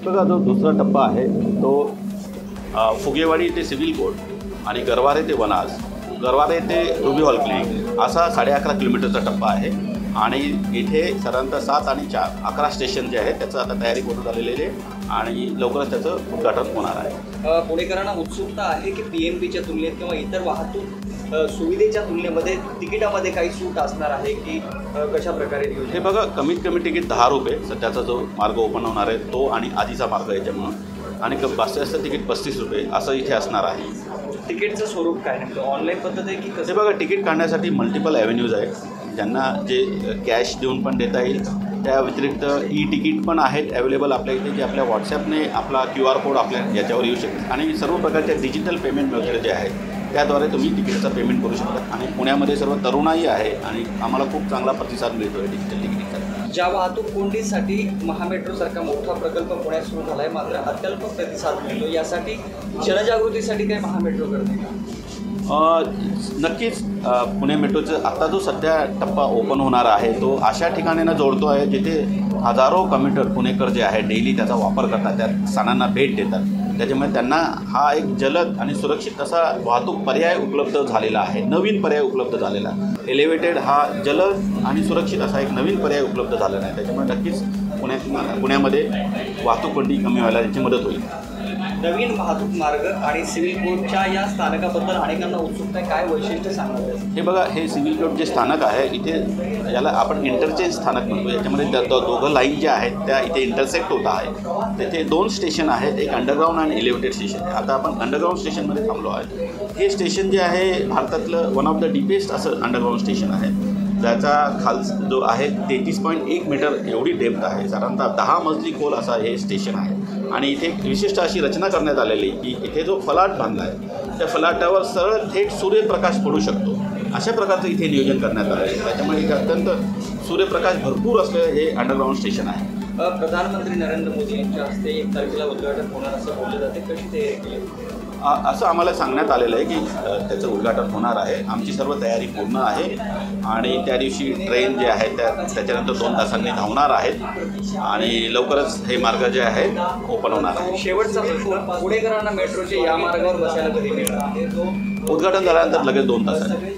बघा, जो दुसरा टप्पा आहे तो फुगेवाडी ते सिव्हिल कोर्ट आणि गरवारे ते वनाज, गरवारे ते रुबी हॉल क्लिनिक असा 11.5 किलोमीटरचा टप्पा आहे. आणि इथे साधारणतः 7 आणि 4 11 स्टेशन जे आहेत त्याचं आता तयारी पूर्ण झालेली आहे आणि लवकरच त्याचं उद्घाटन होणार आहे. पुणेकरांना उत्सुकता आहे की PNPच्या तुलनेत किंवा इतर वाहतूक सुविधेच्या तुलनेमध्ये तिकिटामध्ये काही सूट असणार आहे की कशा प्रकारे? हे बघा, कमीत कमी तिकीट 10 रुपये सध्याचा जो मार्ग ओपन होणार आहे तो आणि आधीचा मार्ग याच्यामुळं, आणि जास्तीत जास्त तिकीट 35 रुपये असं इथे असणार आहे. तिकीटचं स्वरूप काय नेमकं, ऑनलाईन पद्धत आहे की कसं? हे बघा, तिकीट काढण्यासाठी मल्टिपल ॲव्हेन्यूज आहेत, ज्यांना जे कॅश देऊन पण देता येईल. त्या व्यतिरिक्त तिकीट पण आहेत अवेलेबल आपल्या इथे, जे आपल्या व्हॉट्सॲपने आपला QR कोड आपल्या याच्यावर येऊ शकतो आणि सर्व प्रकारच्या डिजिटल पेमेंट मेथड जे आहेत त्याद्वारे तुम्ही तिकीटचं पेमेंट करू शकता. आणि पुण्यामध्ये सर्व तरुणाई आहे आणि आम्हाला खूप चांगला प्रतिसाद मिळतो आहे डिजिटल तिकिटीचा. ज्या वाहतूक कोंडीसाठी महामेट्रोसारखा मोठा प्रकल्प पुण्यात सुरू झाला आहे, मात्र अत्यल्प प्रतिसाद मिळतो. यासाठी जनजागृतीसाठी काही महामेट्रो करते का? नक्कीच. पुणे मेट्रोचं आत्ता जो सध्या टप्पा ओपन होणार आहे तो अशा ठिकाणींना जोडतो आहे जिथे हजारो कम्युटर पुणेकर जे आहे डेली त्याचा वापर करतात, त्या स्थानांना भेट देतात. त्याच्यामुळे त्यांना हा एक जलद आणि सुरक्षित असा वाहतूक पर्याय उपलब्ध झालेला आहे, नवीन पर्याय उपलब्ध झालेला आहे. एलिव्हेटेड हा जलद आणि सुरक्षित असा एक नवीन पर्याय उपलब्ध झालेला आहे. त्याच्यामुळे नक्कीच पुण्यामध्ये वाहतूक कोंडी कमी व्हायला याची मदत होईल. नवीन वाहतूक मार्ग आणि सिव्हिल कोर्टच्या या स्थानकाबद्दल अनेकांना उत्सुकता आहे, काय वैशिष्ट्य सांगणार? हे बघा, हे सिव्हिल कोर्ट जे स्थानक आहे इथे याला आपण इंटरचेंज स्थानक म्हणतो. याच्यामध्ये दोघं लाईन ज्या आहेत त्या इथे इंटरसेक्ट होत आहे. तिथे 2 स्टेशन आहेत, एक अंडरग्राऊंड आणि एलिव्हेटेड स्टेशन. आता आपण अंडरग्राऊंड स्टेशनमध्ये थांबलो आहे. हे स्टेशन जे आहे भारतातलं वन ऑफ द डीपेस्ट असं अंडरग्राऊंड स्टेशन आहे, ज्याचा जो आहे 33.1 मीटर एवढी डेप्थ आहे. साधारणतः 10 मजली खोल असा हे स्टेशन आहे. आणि इथे एक विशिष्ट अशी रचना करण्यात आलेली की इथे जो फलाट बांधला आहे त्या फलाटावर सरळ थेट सूर्यप्रकाश पडू शकतो, अशा प्रकारचं इथे नियोजन करण्यात आलं आहे. त्याच्यामुळे इथे अत्यंत सूर्यप्रकाश भरपूर असलेलं हे अंडरग्राऊंड स्टेशन आहे. प्रधानमंत्री नरेंद्र मोदी यांच्या हस्ते 1 तारखेला उद्घाटन होणार असं बोललं जाते, कशी तयारी केली? असं आम्हाला सांगण्यात आलेलं आहे की त्याचं उद्घाटन होणार आहे. आमची सर्व तयारी पूर्ण आहे आणि त्या दिवशी ट्रेन जे आहे त्याच्यानंतर 2 तासांनी धावणार आहेत आणि लवकरच हे मार्ग जे आहेत ओपन होणार आहे. शेवटचा प्रश्न, पुणेकरांना मेट्रोचे या मार्गावर बसायला कधी मिळणार? उद्घाटन झाल्यानंतर लगेच 2 तासांनी.